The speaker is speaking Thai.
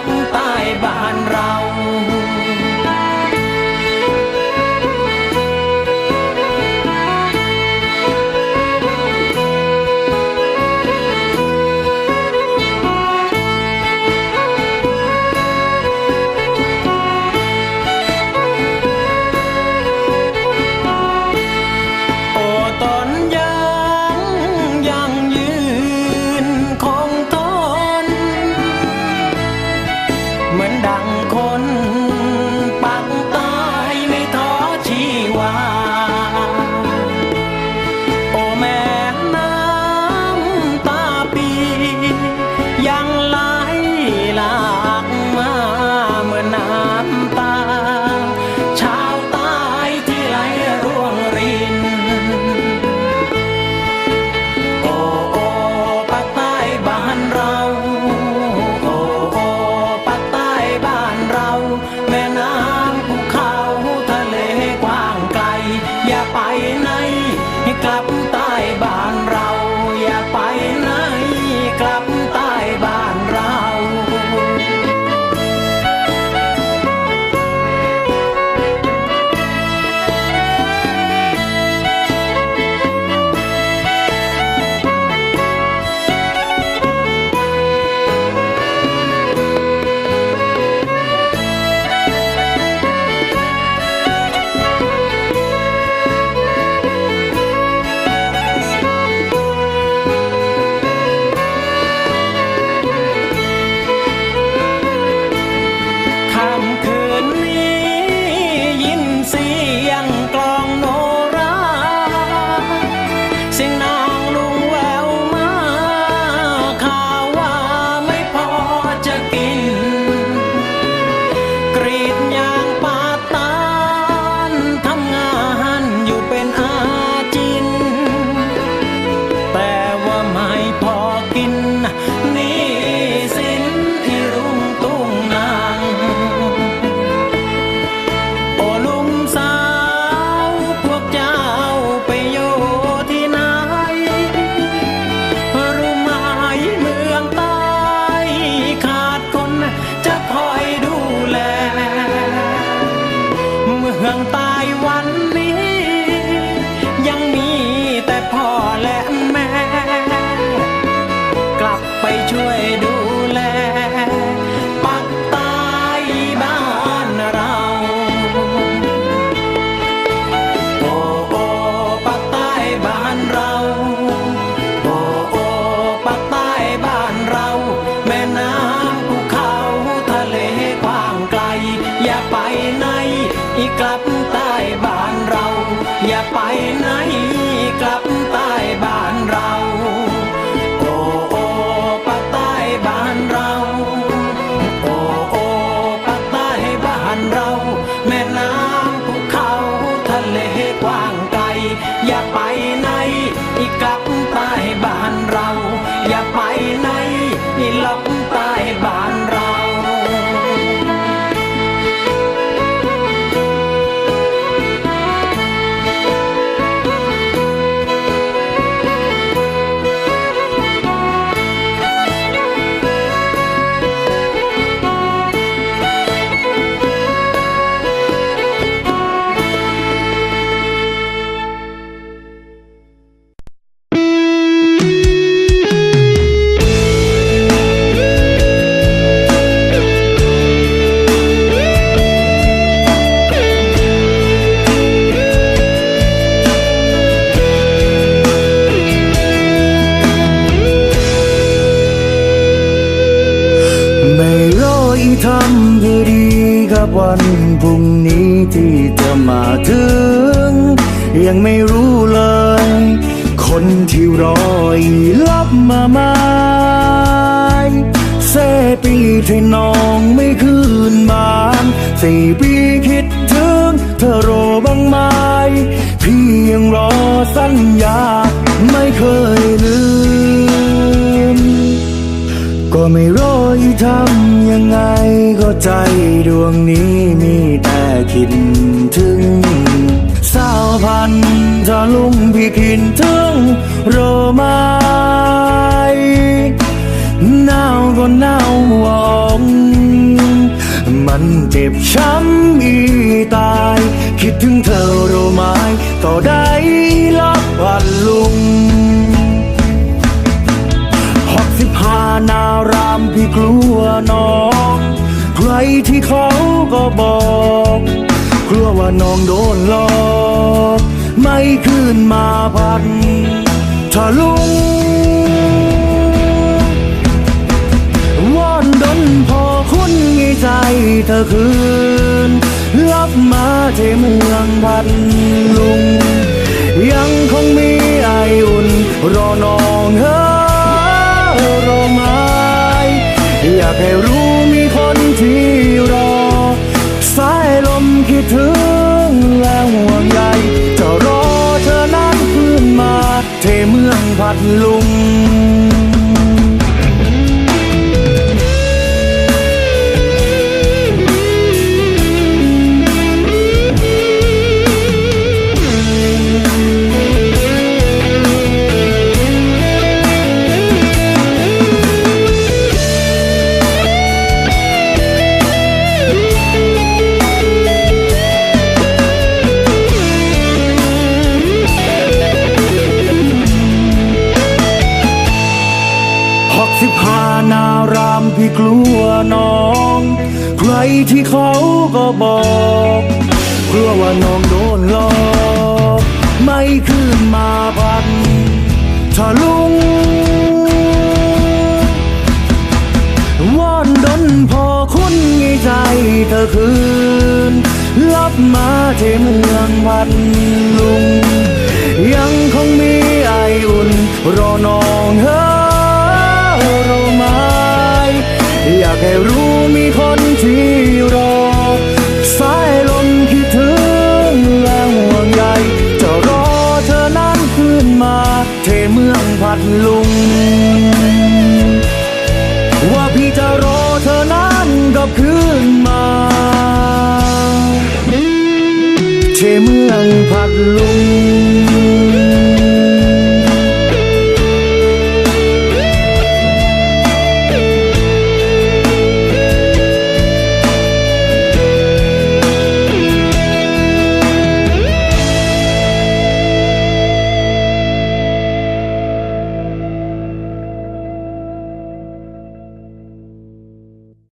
บใต้บ้านเรากลับใต้บ้านเราอย่าไปไหนกลับใต้บ้านเรา กลับใต้บ้านเราอย่าไปไหนกลับใต้บ้านเราโอ้โอ้ภาคใต้บ้านเราโอ้โอ้ภาคใต้บ้านเราแม่น้ำภูเขาทะเลกว้างไกลอย่าไปไหนกลับใต้บ้านเราอย่าไปไหนหลบใต้บ้านเราทำเพื่อดีกับวันพรุ่งนี้ที่จะมาถึงยังไม่รู้เลยคนที่รอลับมาไม้เสปีที่น้องไม่คืนบ้าน4 ปีคิดถึงเธอรอบ้างไหมพี่ยังรอสัญญาไม่เคยลืมก็ไม่รู้ทำยังไงก็ใจดวงนี้มีแต่คิดถึงสาวพันถ้าลุงพี่คิดถึงรอไหมหนาวก็หนาวมอง มันเจ็บช้ำอีตายคิดถึงเธอรู้ไหมต่อได้ลับวันลุง65 นารามพี่กลัวน้องใครที่เขาก็บอกกลัวว่าน้องโดนหลอกไม่คืนมาพันถ้าลุงวอนดนพอคุณให้ใจเธอคืนรับมาที่เมืองพันลุงยังคงมีไออุ่นรอน้องเฮ้อรอไม้อยากให้รู้มีคนที่รอสายลมคิดถึงและห่วงใยจะรอเธอนั้นคืนมาที่เมืองพัทลุง15 นารามพี่กลัวน้องใครที่เขาก็บอกกลัวว่าน้องโดนหลอกไม่คืนมาพันถ้าลุงวอนดนพอคุณให้ใจเธอคืนรับมาที่เมืองพันลุงยังคงมีไออุ่นรอน้องเฮ้อรู้ไหมอยากให้รู้มีคนที่รอสายลมคิดถึงและห่วงใยจะรอเธอนั้นคืนมาที่เมืองพัทลุงว่าพี่จะรอเธอนั้นกลับคืนมาที่เมืองพัทลุง